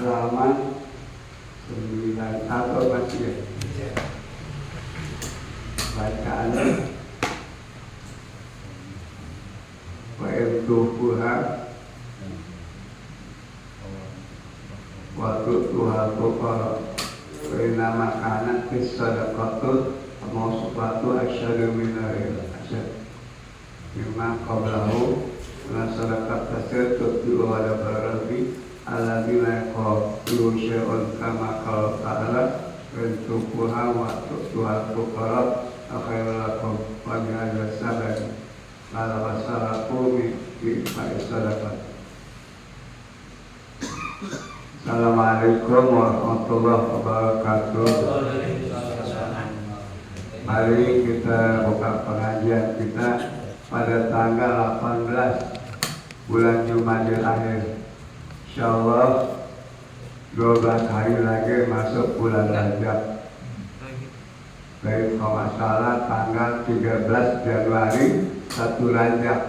halaman 91 masih bacaan wa'irtuhuha waktu Tuhan Bukara nama kanak kisadakotul mau sepatu asyadu minaril asyad memang qablahu nasadakat tasir tu'ti'u wala barabi alladina yaqulu syai'un kama qala ta'ala wa'irtuhuha waktu Tuhan Bukara akhairul lakum wa bi'adha sabari ala wasalakum bi'isadakat. Assalamualaikum warahmatullahi wabarakatuh. Mari kita buka pengajian kita pada tanggal 18 bulan Jumadil Akhir. Insyaallah 12 hari lagi masuk bulan Rajab. Baik, kalau salah tanggal 13 Januari 1 Rajab.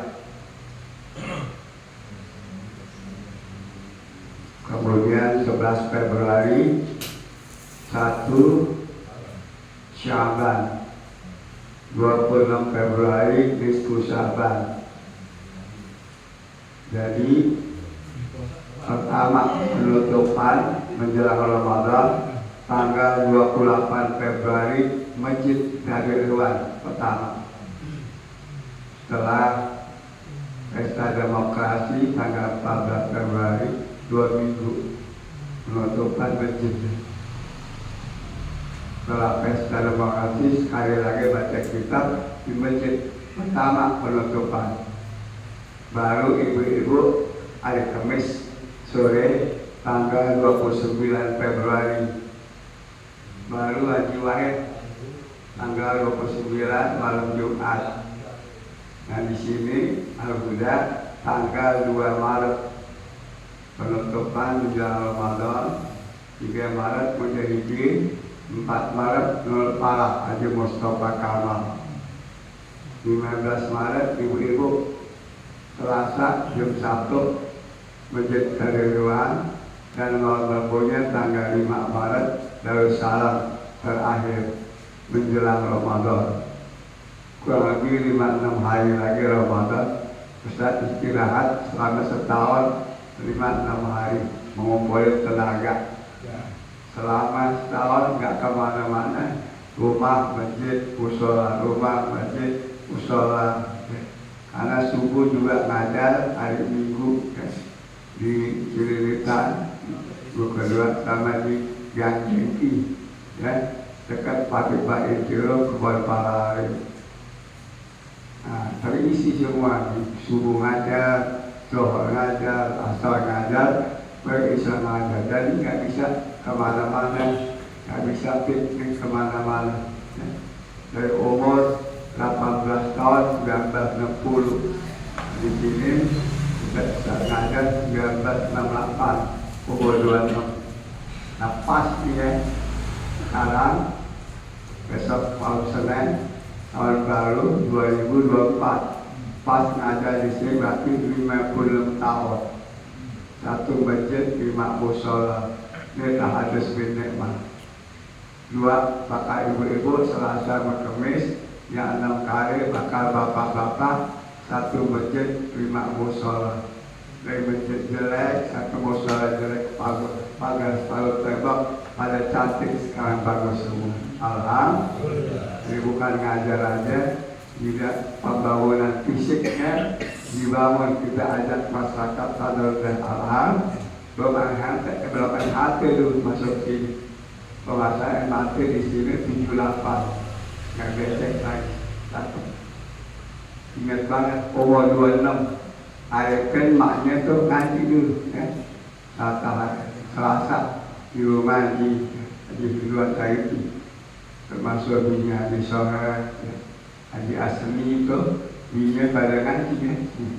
Kemudian 11 Februari 1 Syaban, 26 Februari nisfu Syaban. Jadi pertama penutupan menjelang Ramadan tanggal 28 Februari Masjid Darul Ikhwan pertama. Setelah Pesta Demokrasi tanggal 14 Februari 2 minggu penutupan masjid. Setelah Pesta Demokrasi sekali lagi baca kitab di masjid pertama penutupan. Baru ibu-ibu hari Kamis sore tanggal 29 Februari. Baru Haji Wahid tanggal 29 malam Jumat. Nah di sini Al-Huda tanggal 2 Maret penutupan menjelang Ramadan, 3 Maret Mujahidin, 4 Maret Nurul Falah Haji Mustafa Kamal, 15 Maret ibu-ibu Selasa jam 1 Masjid Darul dan Maulana tanggal 5 Maret Darussalam terakhir menjelang Ramadan. Kurang lebih 5-6 hari lagi Ramadan. Ustaz istirahat selama setahun 5-6 hari mengumpulkan tenaga. Selama setahun nggak kemana-mana, rumah masjid musola, rumah masjid musola. Karena subuh juga ngajar hari Minggu di Cililitan, kedua sama di Gang Jengki, ya dekat Pak Injiro Kebon Palari. Nah, terisi semua subuh ngajar, zuhur ngajar, asar ngajar, berisya ngajar. Jadi nggak bisa kemana-mana, nggak bisa piknik kemana-mana. Ya. Dari umur 18 tahun 1960 di sini kita bisa ngajar 1968 umur 26. Nah pas ya sekarang besok malam Senin tahun baru 2024 pas ngajar di sini berarti 56 tahun. Satu masjid 5 musola. Ini tahadus bin nikmah. 2 bakal ibu-ibu Selasa sama Kamis, yang 6 kali bakal bapak-bapak satu masjid 5 musola. Dari masjid jelek, satu musola jelek, pagar separuh tembok, pada cantik sekarang bagus semua. Alhamdulillah. Jadi bukan ngajar aja, tidak pembangunan fisiknya dibangun, kita ajak masyarakat sadar dan alhamdulillah. Belum hati dulu masuk sini. Bahwa saya mati di sini 78, nggak becek lagi. Satu. Ingat banget, umur 26. Ayahkan maknya tuh ngaji dulu, ya. Selasa di rumah di kedua saya itu, termasuk binya di sore, ya. Haji Asmi itu, binya pada ngaji, ya.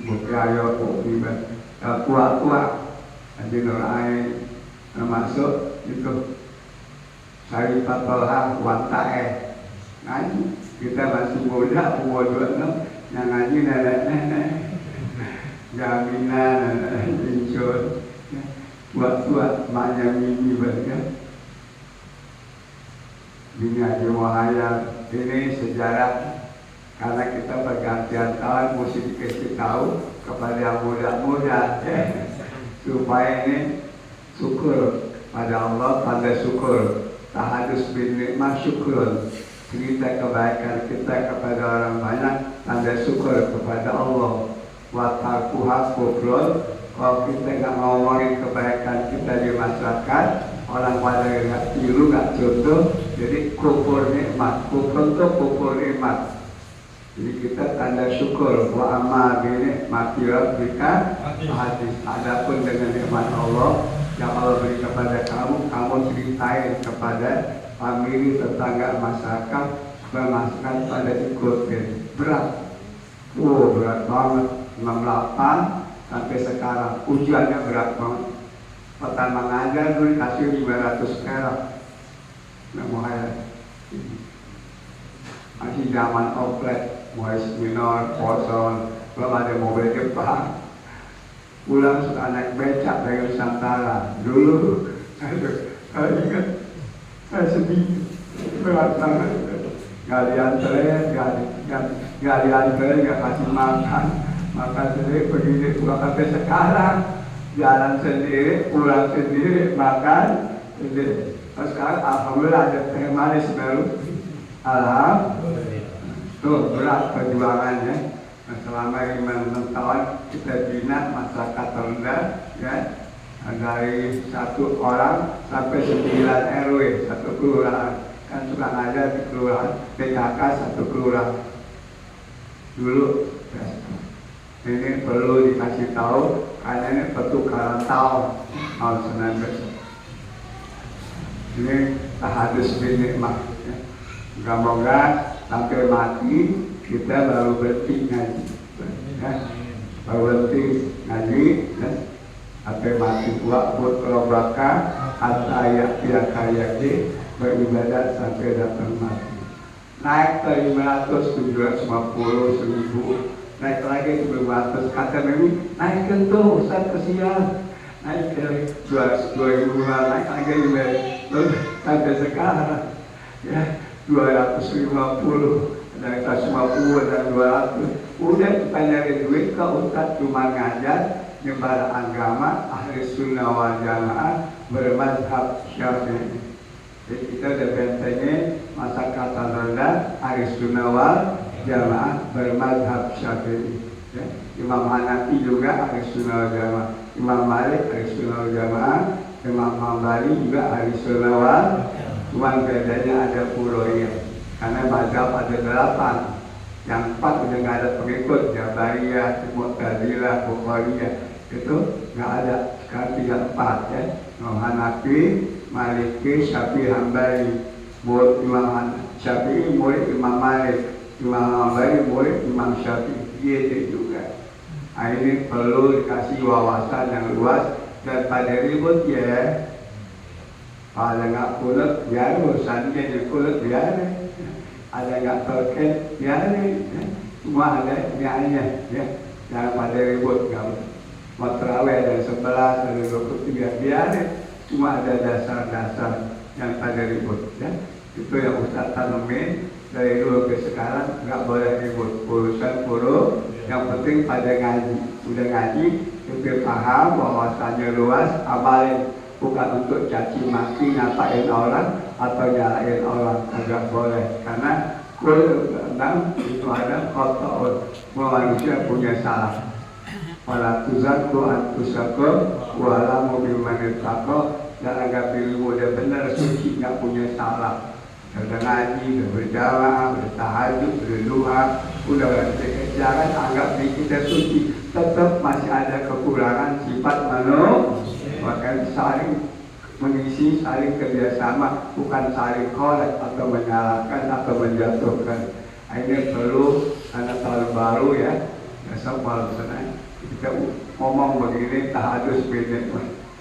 Bukayo, bukibat, kuat-kuat, Haji Nur Ain, termasuk itu. Syarifat Tolha Wantae ngaji, kita masih muda, umur 26, yang ngaji nenek-nenek, Jamina, nenek Incur, buat-buat maknya mini berkat. Ini Haji Muhayyad, ini sejarah, karena kita pergantian tahun mesti dikasih tahu kepada yang muda-muda, supaya ini syukur pada Allah, pada syukur. Tahadus bin nikmah syukur, cerita kebaikan kita kepada orang banyak, tanda syukur kepada Allah. Wa tarkuha kufrun, kalau kita nggak ngomongin kebaikan kita di masyarakat, orang pada nggak tiru, nggak contoh, jadi kufur nikmat. Kufur itu kufur nikmat. Jadi kita tanda syukur. Wa amma bi nikmati rabbika hadis. Adapun dengan nikmat Allah yang Allah beri kepada kamu, kamu ceritain kepada famili, tetangga, masyarakat, bermasyarakat pada ikutin. Berat, berat banget. 68 sampai sekarang, ujiannya berat banget. Pertama ngajar dulu kasih 500 perak, nggak mau ada. Masih zaman oplet, mulai minor, kosong, belum ada mobil Jepang. Pulang suka naik becak dari Nusantara. Dulu, saya ingat, saya sedih, berat banget. Gak diantarin, gak diantarin, gak kasih makan. Makan sendiri, begini, pulang sampai sekarang. Jalan sendiri, pulang sendiri, makan sendiri. Terus sekarang, alhamdulillah ada teh manis baru. Alhamdulillah. Tuh, berat perjuangannya. Selama 5 tahun kita bina masyarakat rendah, ya, dari 1 orang sampai 9 RW, 1 kelurahan. Kan suka ngajar di kelurahan, PKK 1 kelurahan. Dulu, ya, ini perlu dikasih tahu, karena ini pertukaran tahun 19. Ini tahadus bin nikmah. Ya. Semoga sampai mati kita baru berhenti ngaji, ya. Baru berhenti ngaji, ya. Sampai mati tua buat kerobaka atau ayak kaya beribadat sampai datang mati. Naik ke 500, 750, 1000, naik lagi ke 500. Kata Nabi, naikkan tuh, Ustaz kesian. Naik ke 2000, naik lagi sampai sekarang, ya 250. Dari 150 dan 200. Udah kita nyari duit ke Ustaz cuma ngajar nyebar agama ahli sunnah wal jamaah bermadzhab Syafi'i. Jadi kita udah bentengin masyarakat rendah ahli sunnah wal jamaah bermadzhab Syafi'i. Ya. Imam Hanafi juga ahli sunnah wal jamaah, Imam Malik ahli sunnah wal jamaah, Imam Hambali juga ahli sunnah wal. Cuma bedanya ada furo'iyah. Karena mazhab ada 8, yang 4 udah nggak ada pengikut, Jabariyah, Mu'tazilah, Bukhariyah, itu nggak ada. Sekarang tinggal 4, ya. Hanafi, Maliki, Syafi'i, Hambali. Imam Syafi'i murid Imam Malik, Imam Hambali murid Imam Syafi'i, gitu juga. Nah, ini perlu dikasih wawasan yang luas daripada ribut, ya. Kalau nggak kulit, biar urusannya di kulit, biar. Ada nggak terkait, biarin, ya. Semua ada biayanya, ya. Jangan pada ribut, nggak mau terawih ada 11, ada 23, biarin. Cuma ada dasar-dasar yang pada ribut, ya. Itu yang Ustaz tanemin dari dulu ke sekarang, nggak boleh ribut. Urusan Yang penting pada ngaji. Udah ngaji, kita paham bahwasanya luas amalin. Bukan untuk caci maki, ngatain orang atau nyalain orang, agak boleh. Karena kul enam itu ada kotor, manusia punya salah. Wala tuzakku antusakum wala mubimanit tako, dan agak ilmu udah benar suci, nggak punya salah. Udah ngaji, udah berjamaah, udah tahajud, udah duha, udah jangan anggap diri kita suci. Tetap masih ada kekurangan sifat manusia. Bahkan saling mengisi, saling kerjasama, bukan saling kolek atau menyalahkan atau menjatuhkan. Ini perlu karena tahun baru ya, besok malam Senin kita ngomong begini tahadus bedek.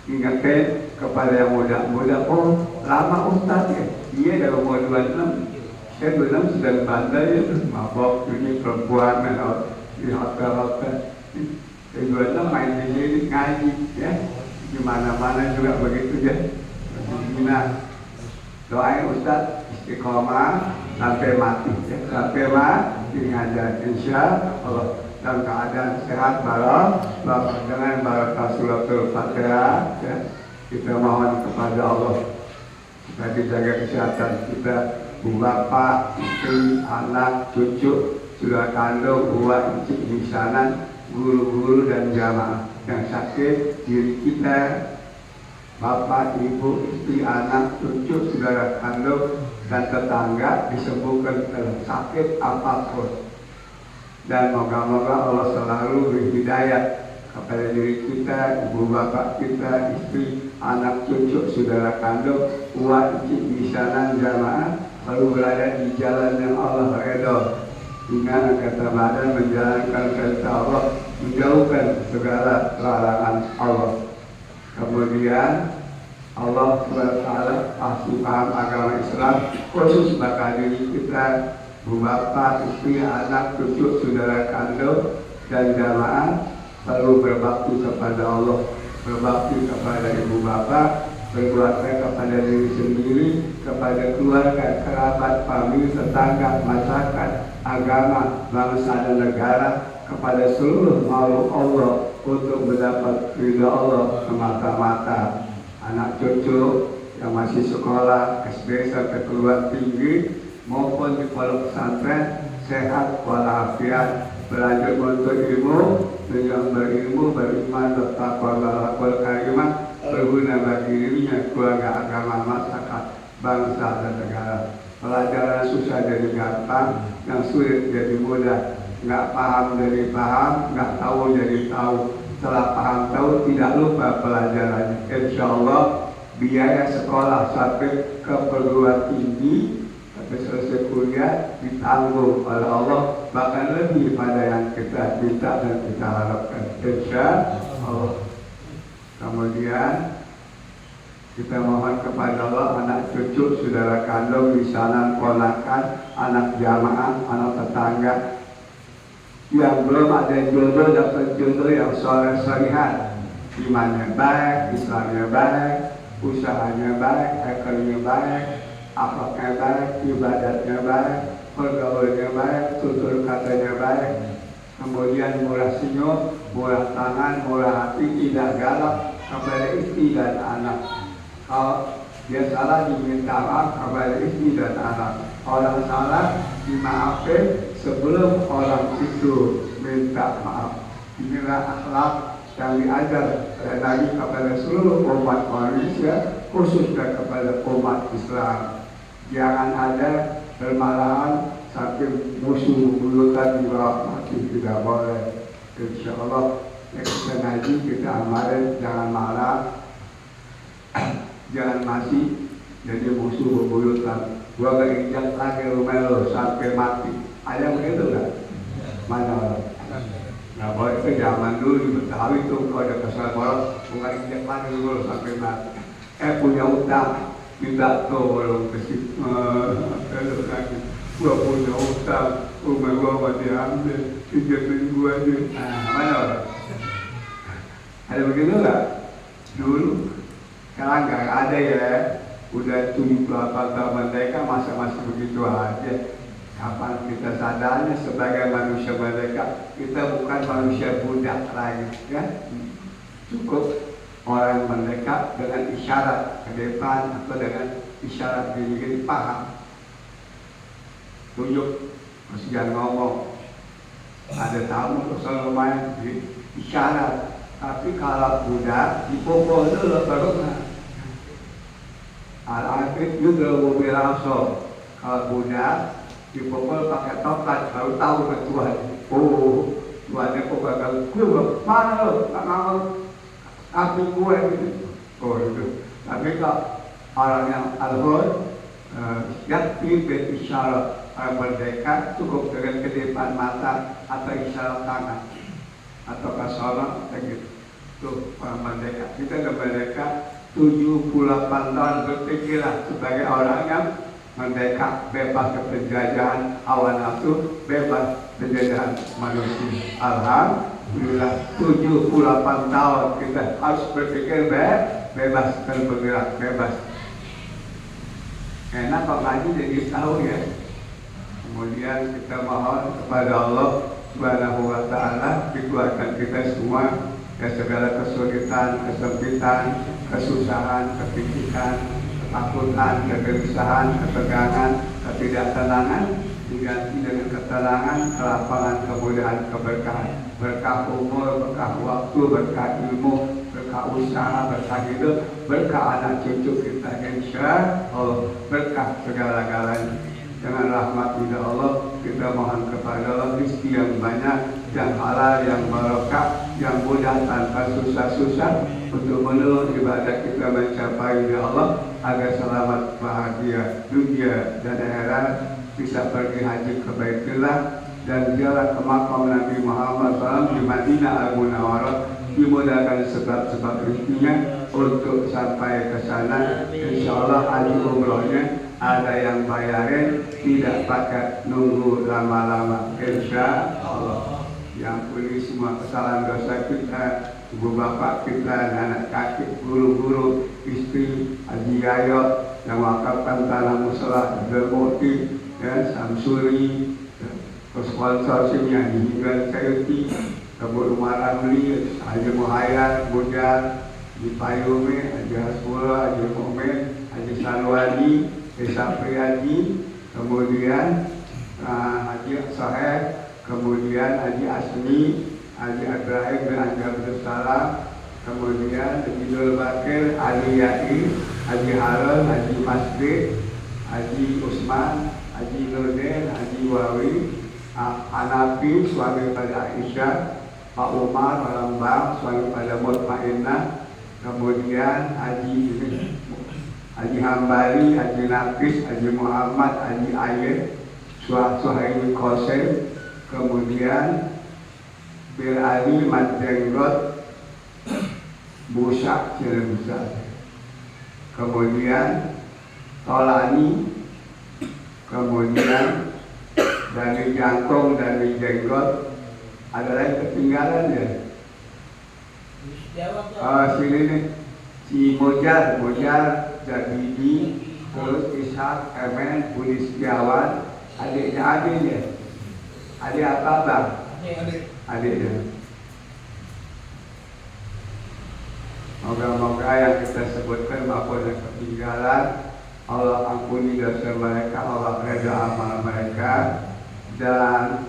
Ingatkan kepada yang muda-muda, oh lama Ustaz ya, dia dari umur 26, saya 26 sedang bandai ya, mabok ini perempuan di hotel-hotel. Saya 26 main di sini ngaji ya. Di mana-mana juga begitu ya. Nah, doain Ustaz istiqomah sampai mati ya. Sampai mati ngajar insya Allah dalam keadaan sehat dengan barakah suratul Fatihah ya. Kita mohon kepada Allah supaya dijaga kesehatan kita, bu bapak, istri, anak, cucu, saudara kandung, buah, encik, misanan, guru-guru dan jamaah yang sakit, diri kita, bapak, ibu, istri, anak, cucu, saudara kandung, dan tetangga disembuhkan dalam sakit apapun. Dan moga-moga Allah selalu beri hidayah kepada diri kita, ibu bapak kita, istri, anak, cucu, saudara kandung, uat, cik, misanan, jamaah, selalu berada di jalan yang Allah redha. Dengan kata badan menjalankan perintah Allah, menjauhkan segala larangan Allah. Kemudian Allah SWT pasti paham agama Islam, khusus bakal diri kita, bu bapak, istri, anak, cucu, saudara kandung, dan jamaah selalu berbakti kepada Allah, berbakti kepada ibu bapak, berbakti kepada diri sendiri, kepada keluarga, kerabat, famili, tetangga, masyarakat, agama, bangsa dan negara, kepada seluruh makhluk Allah untuk mendapat ridha Allah semata-mata. Anak cucu yang masih sekolah SD sampai keluar tinggi maupun di pondok pesantren sehat walafiat, belajar menuntut ilmu, dengan berilmu, beriman, bertakwa, berlaku karimah, berguna bagi dirinya, keluarga, agama, masyarakat, bangsa dan negara. Pelajaran susah jadi gampang, yang sulit jadi mudah. Nggak paham jadi paham, nggak tahu jadi tahu. Setelah paham tahu, tidak lupa pelajarannya. Insya Allah biaya sekolah sampai ke perguruan tinggi, sampai selesai kuliah ditanggung oleh Allah, bahkan lebih pada yang kita minta dan kita harapkan. Insya Allah. Kemudian kita mohon kepada Allah, anak cucu, saudara kandung, misanan, ponakan, anak jamaah, anak tetangga yang belum ada jodoh dapat jodoh yang soleh-solehan, imannya baik, Islamnya baik, usahanya baik, ekonominya baik, akhlaknya baik, ibadatnya baik, pergaulannya baik, tutur katanya baik. Kemudian murah senyum, murah tangan, murah hati, tidak galak kepada istri dan anak. Kalau dia salah diminta maaf kepada istri dan anak. Orang salah dimaafkan sebelum orang itu minta maaf. Inilah akhlak yang diajar Nabi kepada seluruh umat manusia, khususnya kepada umat Islam. Jangan ada permalahan sampai musuh bulutan di bawah mati, tidak boleh. Insya Allah kita ngaji, kita amalin, jangan marah, jangan masih jadi musuh bebuyutan. Gua gak injak lagi rumah lo sampai mati. Ada begitu gak? Mana orang? Nah, boleh itu zaman dulu di Betawi itu kalau ada kesalahan orang, gua gak injak lagi rumah lo sampai mati. Punya utang, minta tolong ke situ. Gua punya utang, rumah gua mau diambil, pinjamin gua aja. Nah, mana orang? Ada begitu gak? Dulu. Sekarang gak ada ya. Udah 78 tahun mereka masa-masa begitu aja. Kapan kita sadarnya sebagai manusia merdeka, kita bukan manusia budak lagi, ya. Cukup orang merdeka dengan isyarat ke depan atau dengan isyarat diri paham. Tunjuk, masih jangan ngomong. Ada tamu selalu main di isyarat. Tapi kalau budak dipukul dulu baru nggak. Al-Afid juga mobil langsung. Kalau budak dipukul pakai tongkat baru tahu ke Tuhan. Oh, Tuhannya kok bakal gue mana lo? Nggak mau aku gue gitu. Oh itu. Tapi kalau orang yang al-hud yakti berisyarat, orang merdeka cukup dengan kedipan mata atau isyarat tangan atau kasolah gitu. Tuh orang merdeka. Kita udah merdeka 78 tahun, berpikirlah sebagai orang yang merdeka, bebas kepenjajahan hawa nafsu, bebas penjajahan manusia. Alhamdulillah 78 tahun kita harus berpikir bebas dan bergerak bebas. Enak Pak Haji jadi tahu ya. Kemudian kita mohon kepada Allah Subhanahu wa Ta'ala dikeluarkan kita semua dari segala kesulitan, kesempitan, kesusahan, kepikiran, ketakutan, kegelisahan, ketegangan, ketidaktenangan, diganti dengan ketenangan, kelapangan, kemudahan, keberkahan, berkah umur, berkah waktu, berkah ilmu, berkah usaha, berkah hidup, berkah anak cucu kita, insya Allah, berkah segala-galanya. Dengan rahmat dari Allah, kita mohon kepada Allah rezeki yang banyak, yang halal, yang barokah, yang mudah tanpa susah-susah untuk menurut ibadah kita mencapai ya Allah agar selamat bahagia dunia dan akhirat, bisa pergi haji ke Baitullah dan ziarah ke makam Nabi Muhammad SAW di Madinah Al-Munawwarah, dimudahkan sebab-sebab rezekinya untuk sampai ke sana. Insyaallah haji umrohnya ada yang bayarin, tidak pakai nunggu lama-lama, insya Allah. Yang pulih semua kesalahan dosa kita, ibu bapak kita, anak kakek, guru-guru, istri, Haji Yayo yang wakafkan tanah musola Dermoti, ya, Samsuri, sponsorshipnya hingga Sayuti, Kebun Rumah Ramli, Haji Muhayyad, Bujar, Haji Payume, Haji Hasbullah, Haji Mu'min, Haji Salwadi, Desa Priyadi, kemudian Haji Soheh, kemudian Haji Asmi, Haji Ibrahim bin Haji Abdul Salam, kemudian Haji Dul Bakir, Ali Yai, Haji Harun, Haji Masjid, Haji Usman, Haji Nurdin, Haji Wawi, Hanafi, suami pada Aisyah, Pak Umar, Lambang, suami pada Mutmainnah, kemudian Haji Hambali, Haji Nafis, Haji Muhammad, Haji Ayed, Suhaimi Qasim, kemudian Bir Ali, Mat Jenggot, Busak, Cirebusat, kemudian Tolani, kemudian dari Jangkung, dari Jenggot, ada lain ketinggalan ya? Sini nih, si Mojar Jadidi, terus Ishak, Emen, Budi Setiawan, adiknya ya? Adik apa bang? Adiknya. Moga-moga yang kita sebutkan maupun yang ketinggalan, Allah ampuni dosa mereka, Allah reda amal mereka, dan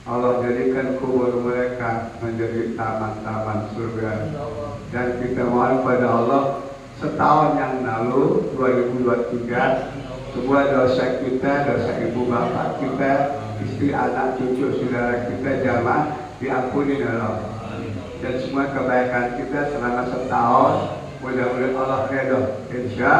Allah jadikan kubur mereka menjadi taman-taman surga. Dan kita mohon pada Allah, setahun yang lalu 2023, sebuah dosa kita, dosa ibu bapak kita, istri, anak, cucu, saudara kita jamaah diampuni Allah. Dan semua kebaikan kita selama setahun, mudah-mudahan Allah redha. Insya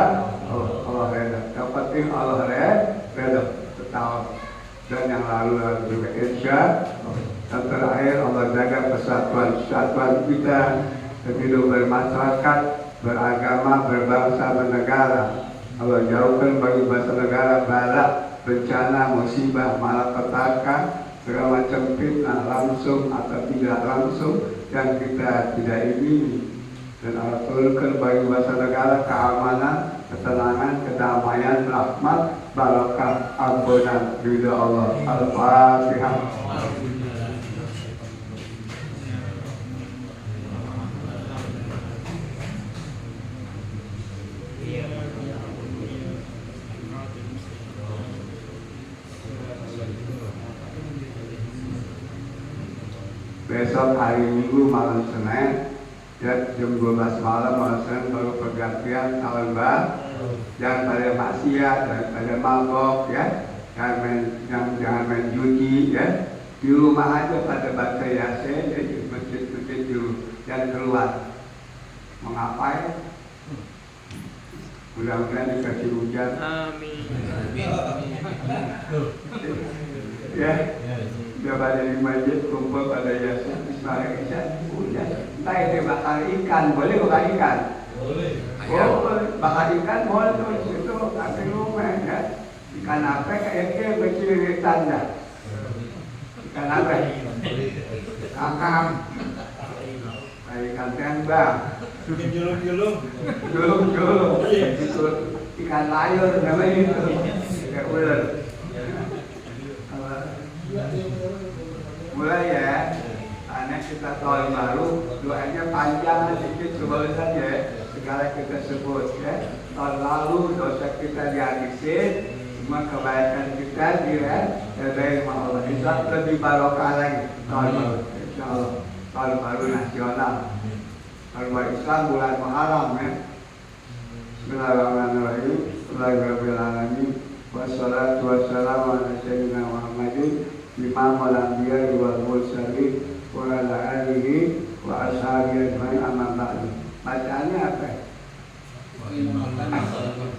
Allah redha. Yang penting Allah redha setahun dan yang lalu juga insya Allah. Dan terakhir Allah jaga persatuan kita, hidup bermasyarakat, beragama, berbangsa, bernegara. Allah jauhkan bagi bangsa negara bala, bencana, musibah, malapetaka, segala macam fitnah langsung atau tidak langsung yang kita tidak ingini. Dan Allah turunkan bagi bangsa negara keamanan, ketenangan, kedamaian, rahmat, barakah, ampunan ridha Allah. Al-Fatihah. Besok hari Minggu malam Senin ya jam 12 malam malam Senin baru pergantian tahun baru. Jangan pada maksiat, jangan pada mabok ya, jangan main judi ya. Di rumah aja pada baca Yasin, ya, di masjid-masjid dulu, jangan keluar. Mau ngapain? Mudah-mudahan dikasih hujan. Amin. Ya. Dia pada di masjid kumpul pada Yasin Ismail Isya udah entah itu bakar ikan boleh bakar ikan boleh bakar ikan boleh tuh itu kasih rumah ya ikan apa kayak berciritan dah ikan apa kakam kayak ikan tembak julung itu ikan layur namanya itu kayak ular. Mulai ya, anak kita tahun baru, doanya panjang sedikit sebelum saja segala kita sebut ya. Tahun lalu dosa kita dihabisin, semua kebaikan kita dari Allah. Insya Allah lebih barokah lagi tahun baru, Insya Allah tahun baru nasional, tahun baru Islam bulan Muharram ya. Bismillahirrahmanirrahim. Alhamdulillahirobbilalamin. Wassalatu wassalamu ala sayyidina Muhammadin Imamul Anbiya wal Mursalin wa ala alihi wa ashabihi ajma'in amma ba'du. Bacaannya apa?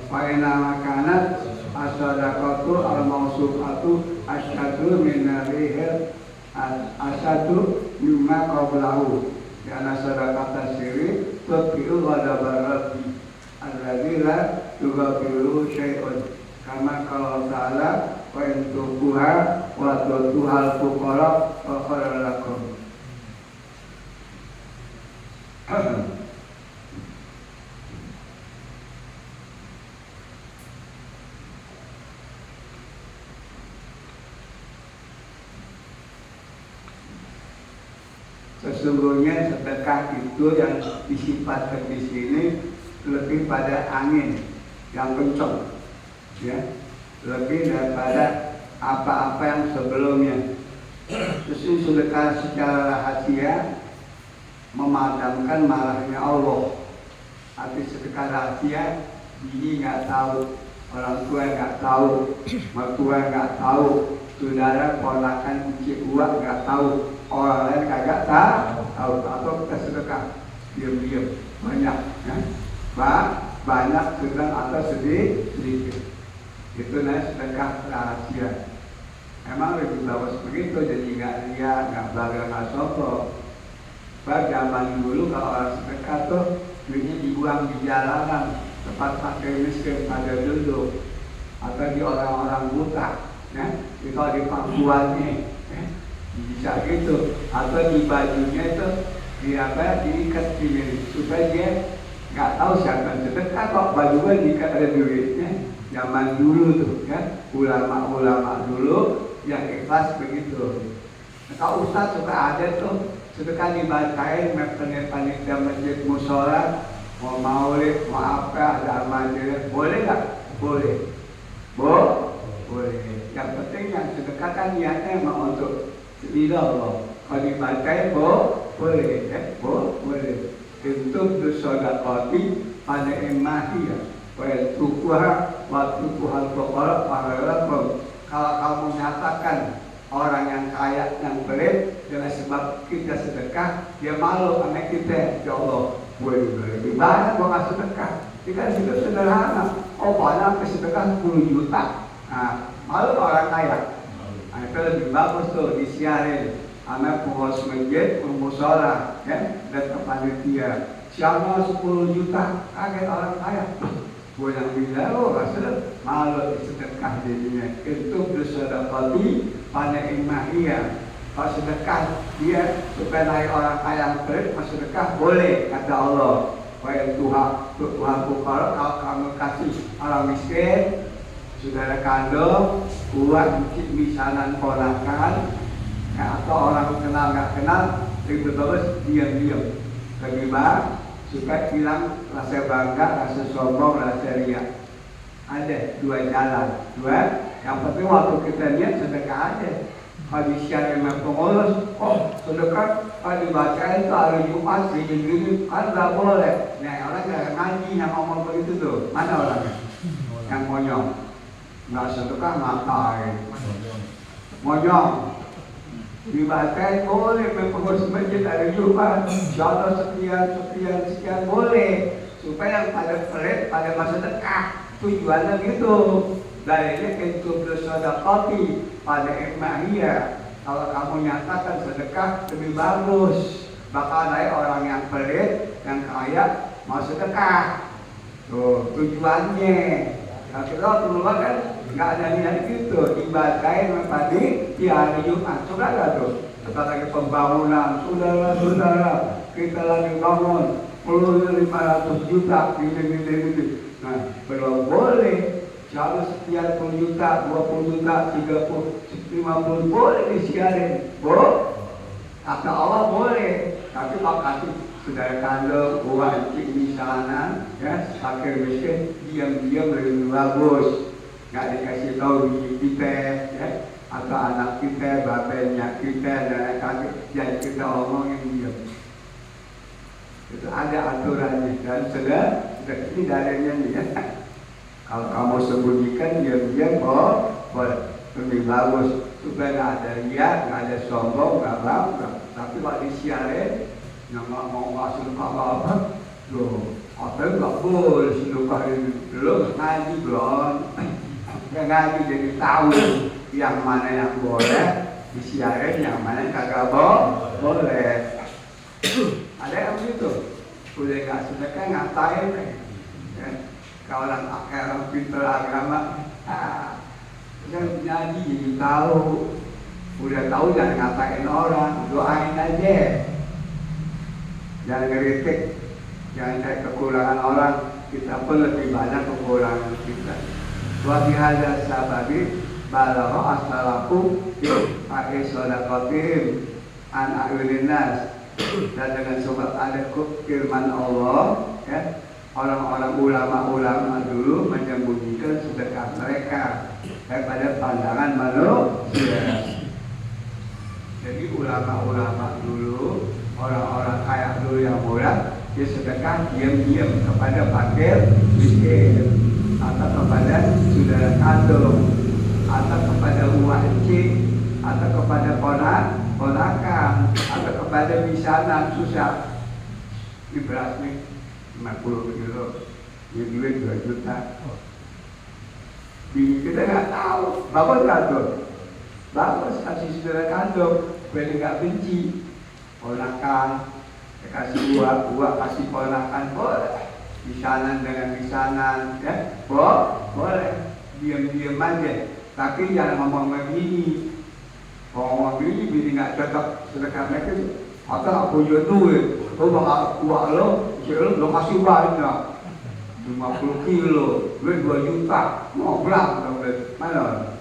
Wa inna makanat as-sadaqatu al-mawsufatu asyadu min narihil asyadu mimma qablahu. Karena sadaqata siri tutbi'u ghadabar rabbi alladzi la yughafiru syai'un. Kama kalau ta'ala wa intukuha wa tutuhal fuqara wa khairal lakum. Sesungguhnya sedekah itu yang disifatkan di sini lebih pada angin yang kencang. Ya, lebih daripada apa-apa yang sebelumnya. Terus sedekah secara rahasia memadamkan marahnya Allah. Arti sedekah rahasia ini nggak tahu, orang tua nggak tahu, mertua nggak tahu, saudara, ponakan, cuci uang nggak tahu, orang lain kagak tahu. Atau kita sedekah diam-diam banyak, ya, banyak sedang atau sedikit. Itu namanya sedekah rahasia. Emang lebih bagus begitu, jadi nggak lihat, nggak bangga, nggak sombong. Pada zaman dulu kalau orang sedekah tuh duitnya dibuang di jalanan, tempat pakai miskin pada dulu, atau di orang-orang buta, ya, itu di pangkuannya, ya, bisa gitu, atau di bajunya itu diikat sini supaya dia nggak tahu siapa sedekah kok bajunya diikat ada duitnya. Zaman dulu tuh kan, ulama-ulama dulu yang ikhlas begitu. Nah, kalau ustaz suka ada tuh sedekah dibacain panitia masjid mushola, mau maulid, mau apa, ada amandir, boleh nggak? Boleh. Boleh. Yang penting yang sedekah kan niatnya mau untuk ridha Allah. Kalau dibacain boleh, ya, boleh. Itu bersedekah pada imahiyah. Waktu Tuhan berkorok paralakum. Kalau kamu nyatakan orang yang kaya, yang pelit, dengan sebab kita sedekah, dia malu sama kita. Ya Allah, gue lebih banyak gue nggak sedekah. Kita hidup sederhana. Oh banyak sedekah 10 juta. Nah, malu orang kaya. Nah, itu lebih bagus tuh disiarin sama pengurus masjid, musola, ya, dan panitia. Siapa 10 juta, kaget orang kaya. Gue yang bilang, oh Rasul malu sedekah jadinya. Itu bersedekah pada imahiyah. Kalau sedekah dia supaya naik orang kaya yang pelit, sedekah boleh kata Allah. Wahai Tuhan Bukara, kalau kamu kasih orang miskin, saudara kandung, buat misanan ponakan, atau orang kenal nggak kenal, lebih bagus diam-diam, lebih baik supaya hilang rasa bangga, rasa sombong, rasa riak. Ada dua jalan, yang penting waktu kita lihat sedekah aja. Kalau disiar memang pengurus, sedekah kalau dibacain itu hari Jumat gini-gini kan nggak boleh. Nah orang nggak ngaji yang ngomong begitu tuh, mana orangnya? Yang monyong, nggak sedekah ngapain? Monyong, dibacain boleh, pengurus masjid hari Jumat, insya sekian boleh, supaya pada pelit pada masa dekat tujuannya gitu. Dalilnya itu bersedekati pada imahiyah. Kalau kamu nyatakan sedekah lebih bagus, bakal ada orang yang pelit, yang kaya mau sedekah. Tuh tujuannya. Kalau kita keluar kan nggak ada niat gitu. Ibadahin tadi di hari Jumat sudah ada tuh. Kita lagi pembangunan, saudara-saudara kita lagi bangun 500 juta gini. Nah belum boleh. Kalau sekian 10 juta, 20 juta, 30, 50 boleh disiarin. Kata Allah boleh. Tapi kalau kasih saudara kandung, buah encik di sana, ya, fakir miskin, diam-diam lebih bagus. Nggak dikasih tahu biji kita, ya, atau anak kita, bapaknya kita, dan kakek, jadi kita omongin diam. Itu ada aturannya dan sudah ini dalilnya nih ya. Kalau kamu sembunyikan diam-diam, boleh lebih bagus supaya nggak ada riak, nggak ada sombong, nggak bangga. Tapi kalau disiarin, yang nggak mau ngasih apa-apa, loh, apa nggak boleh sedekah ini, belum ngaji belum, yang ngaji jadi tahu yang mana yang boleh disiarin, yang mana yang kagak boleh. Ada yang begitu, udah nggak sedekah ngatain ya. Kalau orang pintar agama, udah ngaji jadi tahu, udah tahu jangan ngatain orang, doain aja, jangan ngeritik, jangan cari kekurangan orang, kita pun lebih banyak kekurangan kita. Wa bihadza sababi balagha as-salafu fi sadaqatihim an a'yuninnas. Dan dengan sebab ada firman Allah, ya, orang-orang ulama-ulama dulu menyembunyikan sedekah mereka daripada pandangan manusia. Jadi ulama-ulama dulu, orang-orang kaya dulu yang murah, dia sedekah diam-diam kepada fakir miskin, atau kepada saudara kandung, atau kepada uang encik, atau kepada ponakan, atau kepada misanan susah. Ini beras nih 50 kilo, ini duit 2 juta. Kita nggak tahu, bagus nggak tuh? Bagus kasih saudara kandung, biar nggak benci. Ponakan, kasih buah kasih ponakan, boleh. Misanan dengan misanan, ya, boleh. Diam-diam aja. Tapi jangan ngomong begini. Ngomong begini, bini nggak cocok sedekah mereka. Atau aku punya duit, bakal uang lo kasih banyak. 50 kilo, duit 2 juta, mau berapa dong? Mana?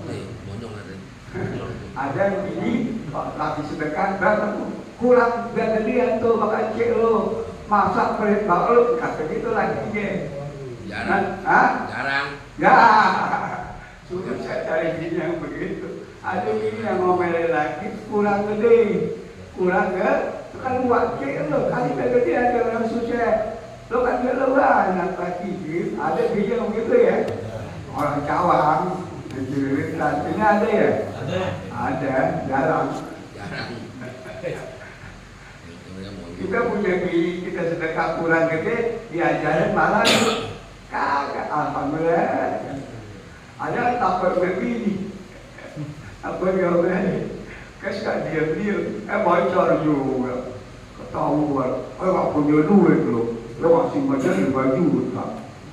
Ada yang begini, lagi sedekah, kurang biar dia tuh bakal cek lo. Masa pelit bakal lo, kata gitu lagi aja. Jarang. Ya, sudah saya cari gini yang begitu. Ada gini yang ngomelin lagi, kurang gede, kurang gede, kan buat cek lo, kali gede ada orang sukses. Lo kan dia banyak lagi, ada gini yang begitu ya. Orang Cawang, cerita ini ada ya? Ada, jarang. Kita punya bini, kita sedekah kurang gede, diajarin malah kagak, alhamdulillah. Ada yang takut bini, apa yang bini, kasih diam-diam, bocor juga, ketahuan, nggak punya duit lo masih macam 5 juta.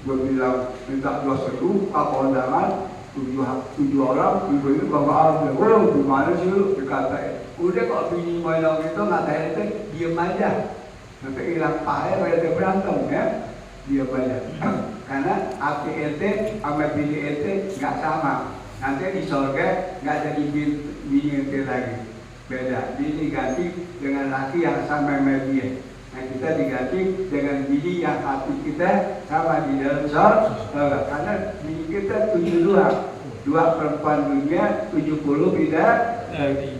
Gue bilang minta 2 juta kondangan 7 orang, ibu-ibu bapak ada, gimana sih lu? Dikatain, udah kok bini ngomong itu ngatain itu, diem aja. Nanti hilang pahala dia berantem ya, dia banyak. Karena hati ente sama bini ente nggak sama. Nanti di sorga nggak jadi bini ente lagi, beda. Bini ganti dengan laki yang sama dia. Nah kita diganti dengan bini yang hati kita sama di dalam sorga. Karena bini kita 72, 2 perempuan dunia, 70 bidadari.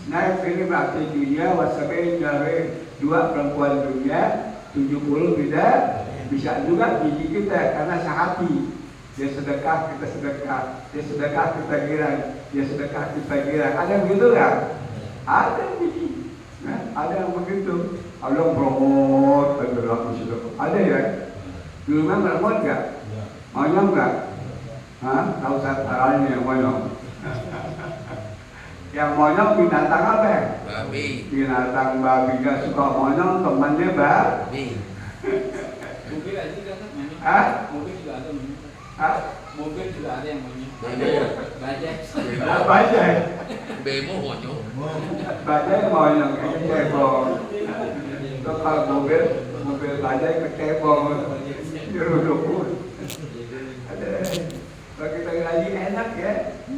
Nah ini berarti dunia wasabain dari 2 perempuan dunia, 70 bidadari. Bisa juga bini kita karena sehati. Dia sedekah, kita sedekah. Dia sedekah, kita girang. Dia sedekah, kita girang. Ada yang begitu kan? Ada bini. Nah, ada yang begitu. Ada yang promote, ada ya? Dulu memang promote nggak? Monyong nggak? Hah? Tahu caranya yang monyong? Yang monyong binatang apa ya? Babi. Binatang babi nggak suka monyong, temannya babi. Mobil aja kan monyong. Hah? Mobil juga ada monyong. Hah? Mobil juga ada yang monyong. Bajaj. Bajaj. Bemo monyong. Bajaj monyong kecebong. Itu kalau mobil bajaj kecebong. Diruduk. Ada. Kalau kita lagi enak ya,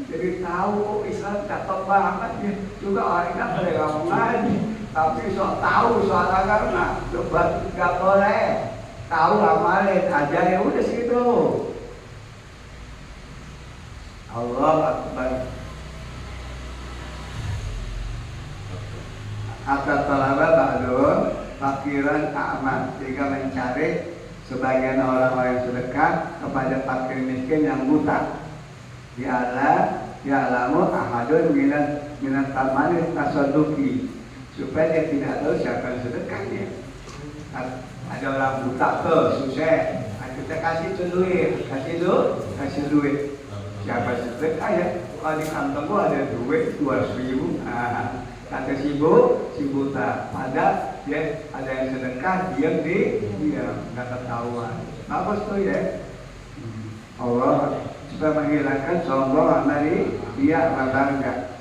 jadi tahu Islam cakep banget ya. Juga orang enak ada ngomong ngaji, tapi sok tahu soal agama, coba nggak boleh. Tahu amalin aja ya udah segitu. Allah Akbar. Hatta talaba ba'dun fakiran a'ma, jika mencari sebagian orang-orang yang sedekah kepada fakir miskin yang buta. Ya'lamu ahadun minan tamani tasadduqi, supaya dia tidak tahu siapa yang sedekahnya. Ada orang buta tuh, susah. Kita kasih duit, kasih duit. Siapa sedekah ya? Kalau di kantong gua ada duit 200.000. Kata si buta. Pada ya ada yang sedekah, dia nggak ketahuan. Bagus tuh ya. Allah supaya menghilangkan sombong dari dia bangga.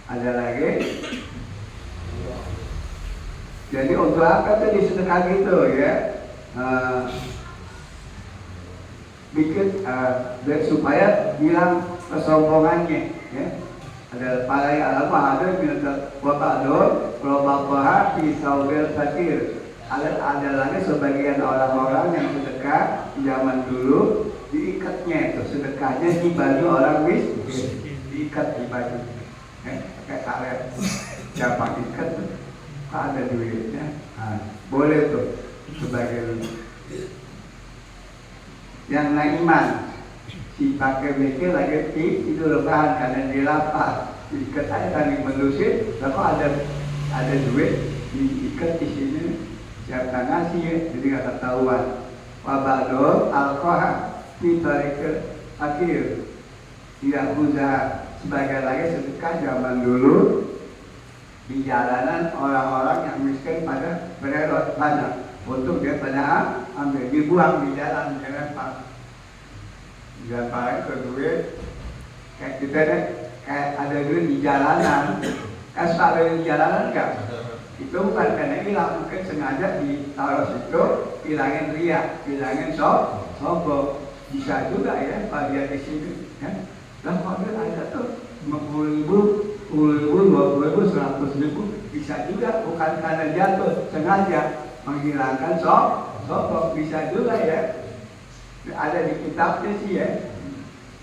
Ada lagi. Jadi untuk apa tuh disedekah gitu ya? Bikin supaya hilang kesombongannya ya. Ada para alam ada minta kota don kalau bapak pisau fakir. Ada lagi sebagian orang-orang yang sedekah zaman dulu diikatnya itu sedekahnya di baju orang miskin, diikat di baju pakai karet. Siapa ikat tuh? Ada duitnya, boleh tuh sebagai yang iman si pakai mikir lagi tidur rebahan karena dia lapar, diikat aja tadi melusir, lalu ada duit diikat di sini, siapa ngasih ya, jadi nggak ketahuan. Wabadol alkohol fitarikal akhir tidak usaha sebagai lagi sedekah zaman dulu. Di jalanan orang-orang yang miskin pada bererot banyak untuk dia pada ambil dibuang di jalan dilempar ke duit kayak kita deh kayak ada duit di jalanan kan ada di jalanan kan itu bukan karena hilang mungkin sengaja ditaruh situ hilangin riak hilangin sombong bisa juga ya kalau dia di sini ya dan mobil ada tuh 50.000 10.000, 20.000, 100.000 bisa juga bukan karena jatuh sengaja menghilangkan sombong bisa juga ya ada di kitabnya sih ya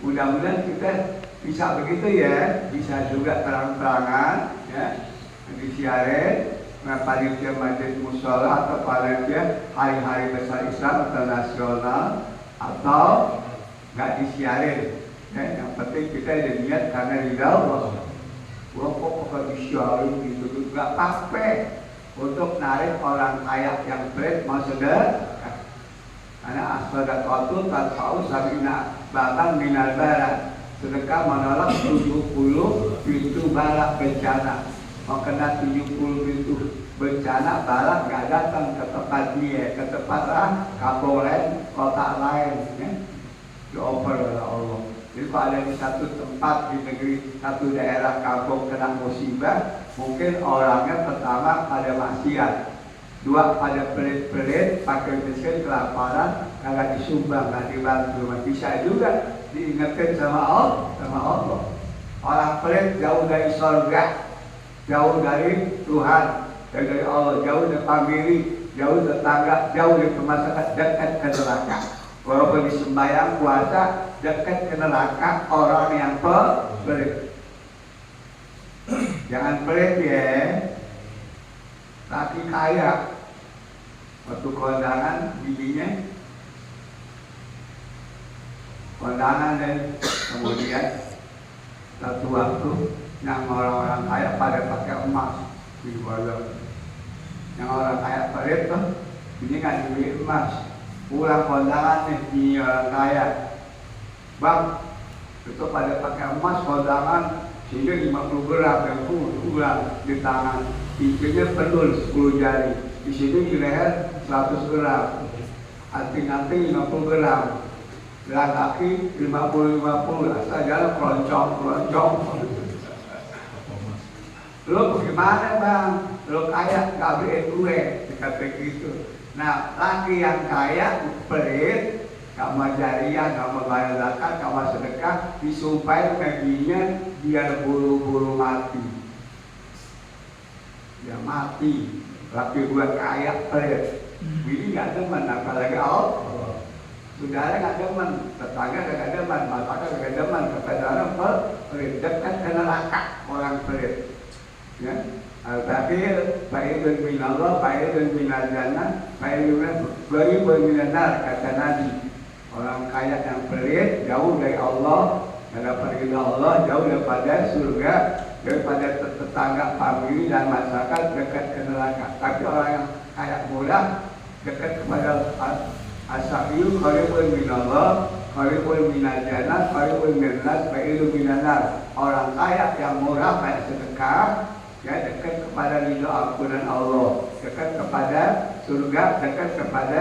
mudah-mudahan kita bisa begitu ya bisa juga terang-terangan ya disiarin panitia majelis mushola atau panitia hari-hari besar Islam atau nasional atau nggak disiarin ya yang penting kita ada niat karena ridha Allah. Gua kok disiarin gitu nggak apa-apa untuk narik orang kaya yang berat mau sedekah karena as-sadaqatu tadfa'u sab'ina bahkan minal bala sedekah menolak 70 pintu balak bencana mau kena 70 pintu bencana balak nggak datang ke tempat dia ke tempat kampung lain kota lain ya dioper oleh Allah. Jadi kalau ada di satu tempat di negeri, satu daerah kampung kena musibah, mungkin orangnya pertama pada maksiat. Dua pada pelit-pelit, pakai miskin, kelaparan, kagak disumbang, nggak dibantu. Bisa juga diingatkan sama Allah. Orang pelit jauh dari surga, jauh dari Tuhan, dari Allah, jauh dari famili, jauh tetangga, jauh dari masyarakat, dekat ke neraka. Walaupun di sembahyang puasa, dekat ke neraka orang yang pelit. Jangan pelit ya. Laki kaya, waktu kondangan bijinya, kondangan dan kemudian satu waktu yang orang-orang kaya pada pakai emas di luar. Yang orang kaya pelit tuh, ini kan dibeli emas. Pulang kondangan nih di orang kaya, bang, itu pada pakai emas kondangan. Sehingga 50 gram yang pulang di tangan, cincinnya penuh 10 jari, di sini di leher 100 gram, anting-anting 50 gram, gelang kaki 50, asal jalan keroncong. Lo bagaimana bang? Lo kaya gak beliin gue, dikata gitu. Nah, laki yang kaya pelit, gak mau jariah, gak mau bayar zakat, gak mau sedekah, disumpahin kakinya biar buru-buru mati. Dia mati, tapi buat kaya pelit. Ini gak demen, apalagi Allah. Saudara gak demen, tetangga gak demen, masyarakat gak demen, kepada orang pelit, dekat ke neraka orang pelit. Ya, al-bakhil fa'idun minallah, fa'idun minal jannah, fa'idun minan-nar, kata Nabi. Orang kaya yang pelit jauh dari Allah, dari Allah, jauh daripada surga, daripada tetangga, famili dan masyarakat, dekat ke neraka. Tapi orang yang kaya murah dekat kepada as-sa'yu qaribun minallah, qaribun minal jannah, qaribun minan-nas, fa'idun minan-nar. Orang kaya yang murah banyak sedekah, ya, dekat kepada ridho ampunan Allah, dekat kepada surga, dekat kepada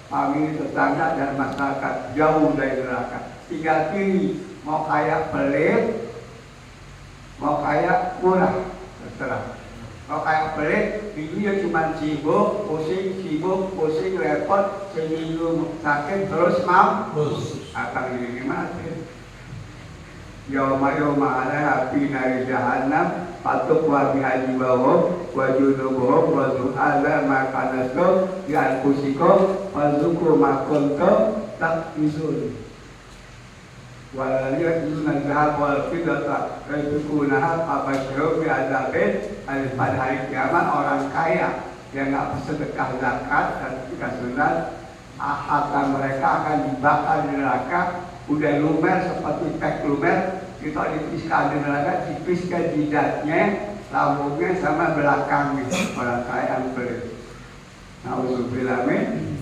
famili, tetangga dan masyarakat, jauh dari neraka. Tinggal pilih, mau kaya pelit, mau kaya murah, terserah. Mau kaya pelit, dia cuma sibuk, pusing, repot, seminggu sakit, terus mampus. Akan ini mati. Yawma ala api nari jahannam, patuk wa bihaji bawah, wa junubuhum, wa zu'ala makanasko, ya kusiko, wa zuku makonto, tak isun. Walanya ilunan zahab wal fidata, rezukunaha abasyahu bi'adabin. Pada hari kiamat orang kaya yang gak bersedekah zakat dan tidak sunat, harta mereka akan dibakar di neraka. Udah lumer seperti pek lumer, kita dipiskan di neraka, dipiskan jidatnya, lambungnya sama belakangnya. Orang kaya yang pelit. Nauzubillah min.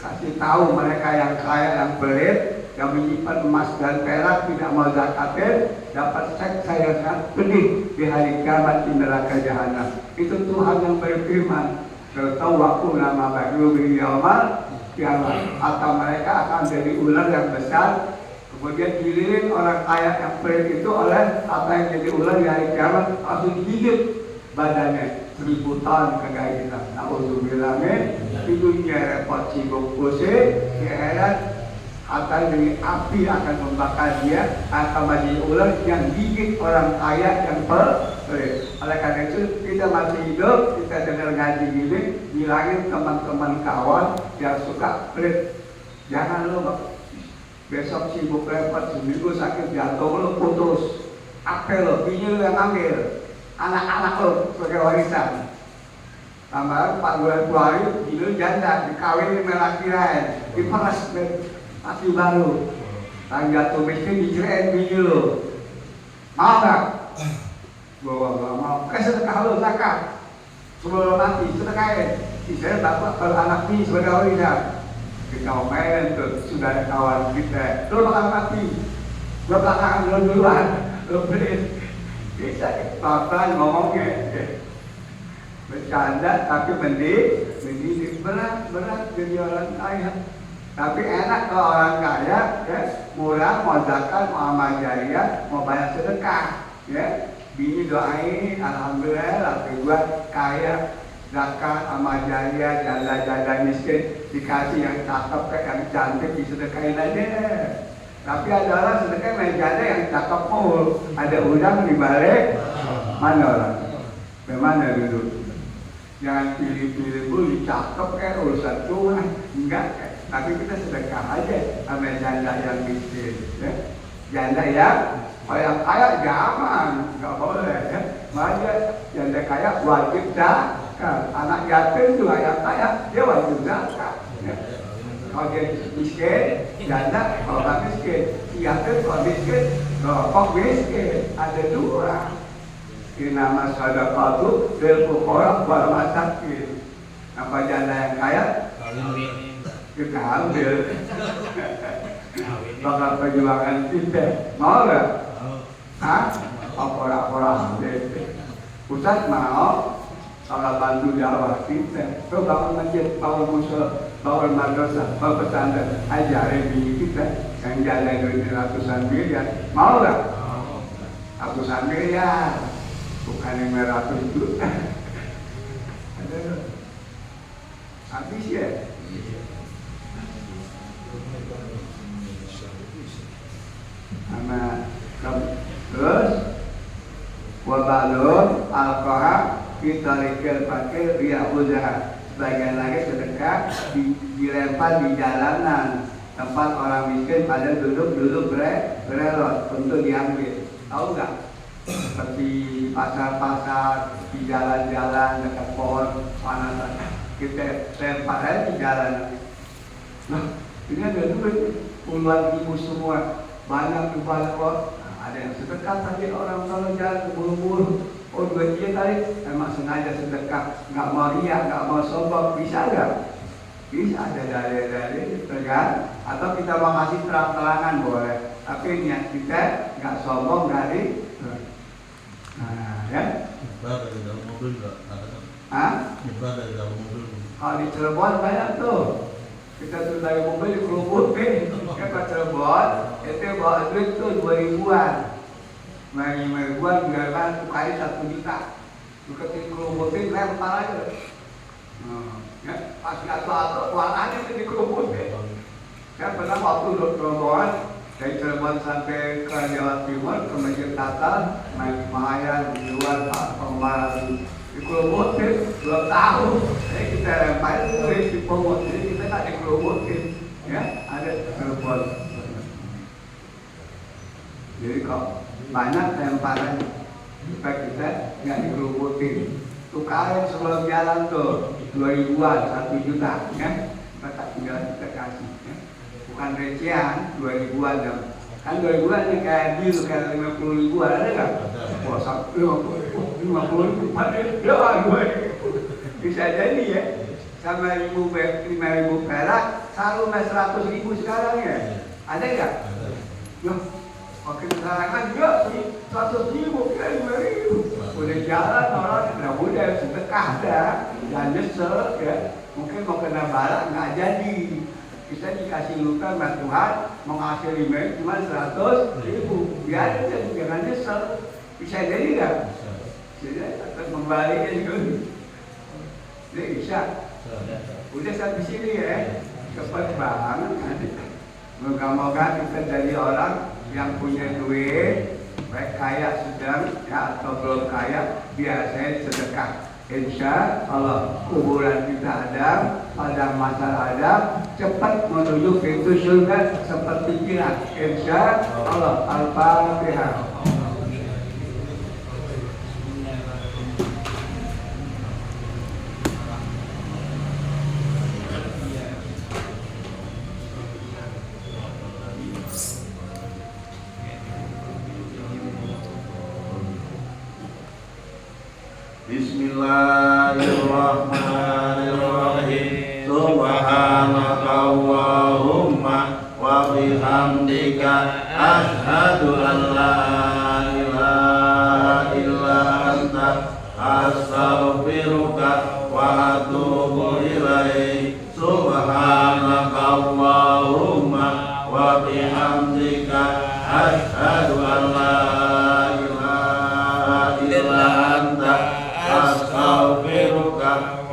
Kasih tahu mereka yang kaya yang pelit, yang menyimpan emas dan perak, tidak mau zakatin, dapat seks saya sangat pedih di hari kiamat di neraka jahanam. Itu Tuhan yang berfirman. Tahu waktu nama baru beriyamal kiamat, atau mereka akan jadi ular yang besar, kemudian dililit orang kaya yang pelit itu oleh apa yang jadi ular di hari kiamat, langsung digigit badannya 1000 tahun kegairahan. Nauzubillah min. Di dunia repot sibuk pusing, di akhirat akan dari api akan membakar dia, akan menjadi ular yang gigit orang kaya yang pelit. Oleh karena itu kita masih hidup, kita dengar ngaji gini, bilangin teman-teman kawan yang suka pelit, jangan lo besok sibuk repot, seminggu sakit jantung lo putus, apel lo, bini lo yang ambil, anak-anak lo sebagai warisan. Tambah 4 bulan 2 hari, bini lo janda, dikawin sama laki lain, diperas masih baru, tangga jatuh miskin dicerain bini lo, mau gak? Gua gak mau. Sedekah lo zakat sebelum mati, sedekahin. Saya bapak kalau anak ini sebagai warisan. Kita omelin tuh sudah kawan kita. Lo bakal mati. Lo belakangan lo duluan. Lo beli. Bisa bapak ngomongnya. Bercanda tapi mendidik berat jadi orang kaya. Tapi enak kalau orang kaya, ya, murah, mau zakat, mau amal jariah, mau banyak sedekah, ya. Bini doain, alhamdulillah, laki gua kaya, zakat, amal jariah, janda-janda miskin dikasih yang cakep kayak yang cantik disedekahin aja. Tapi ada orang sedekah main janda yang cakep mul, ada udang di balik mana orang? Bagaimana dulu? Jangan pilih-pilih dulu cakep kayak urusan Tuhan, enggak. Tapi kita sedekah aja sama janda yang miskin, ya. Janda yang orang kaya jangan, nggak boleh, ya. Makanya janda kaya wajib zakat. Anak yatim juga yang kaya dia wajib zakat. Ya. Kalau dia miskin, janda kalau nggak miskin, yatim kalau miskin, kok miskin. Ada dua. Ini nama sedekah bil fuqara wal masakin. Apa janda yang kaya? Kita ambil. Bakal perjuangan kita. Mau nggak? Hah? Orang-orang Ustaz mau kalau bantu dakwah kita. Tuh bangun masjid, bangun musola, bangun madrasah, bangun pesantren, ajarin diri kita yang jalan duit ratusan miliar. Mau nggak? Ratusan miliar, bukan 500 juta. Habis ya. Sama terus wabalun alkohol kita rikil pakai riak usaha. Sebagian lagi sedekah dilempar di jalanan tempat orang miskin pada duduk berelot untuk diambil. Tahu nggak? Seperti pasar-pasar di jalan-jalan dekat pohon panasan kita lempar aja di jalan. Nah ini ada duit puluhan ribu semua. Banyak tuh ada yang sedekah tadi orang kalau jalan buru-buru, oh duit dia tadi memang sengaja sedekah, nggak mau riak, nggak mau sombong, bisa nggak? Bisa, ada dalil-dalil, kan? Atau kita mau kasih terang-terangan boleh, tapi niat kita nggak sombong dari, nah ya? Nyebar dari dalam mobil nggak? Hah? Nyebar dari dalam mobil. Kalau di Cirebon banyak tuh. Kita turun dari mobil di kerubutin, ya ke Cirebon, itu bawa duit tuh 2.000-an, 5.000-an biarkan kali 1 juta, deketin kerubutin lempar aja, ya pas jatuh keluar aja tuh di kerubutin. Saya pernah waktu rombongan dari Cirebon sampai ke Jawa Timur ke Masjid Natal, main Mahayan di luar Pak Pemalang. Dikerubutin, belum tahu. Jadi kita lempar itu di pomot, jadi kita tak dikerubutin, ya ada telepon. Jadi kok banyak lemparan supaya kita nggak dikerubutin. Tukarin sebelum jalan tuh 2.000-an, 1 juta, ya. Kita tak tinggal kita kasih, ya. Bukan recehan 2.000-an dong. Kan 2.000-an ini kayak deal kayak 50.000-an ada nggak? Wah, 50.000 ya, bisa jadi ya. Sama 5.000 perak, selalu 100.000 sekarang ya. Ada nggak? Loh, makin sekarang kan juga 100.000 kira 5.000. Udah jalan orang udah sedekah ada, jangan nyesel ya. Mungkin mau kena balak nggak jadi. Kita dikasih luka sama Tuhan, mau ngasih 5.000 cuma 100.000. Biarin aja, jangan nyesel. Bisa jadi nggak? Jadi akan membalikan itu. Jadi bisa. Udah sampai sini ya. Cepat banget. Moga-moga kita jadi orang yang punya duit, baik kaya sedang ya atau belum kaya, biasanya sedekah. Insya Allah kuburan kita ada, padang mahsyar ada, cepat menuju pintu surga seperti kilat. Insya Allah. Al-Fatihah. Bismillahirrahmanirrahim. Subhanakallahumma wa bihamdika asyhadu an la ilaha illa anta astaghfiruka wa atubu ilaik. Subhanakallahumma wa bihamdika asyhadu an la ilaha illa anta astaghfiruka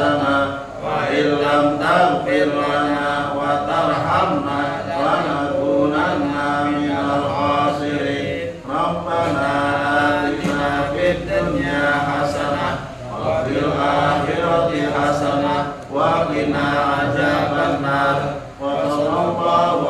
hasanah wa illam taghfir lana wa tarhamna lanakunanna minal khasirin. Rabbana atina fid dunya hasanah wa fil akhirati hasanah wa qina adzabannar. Wa sallallahu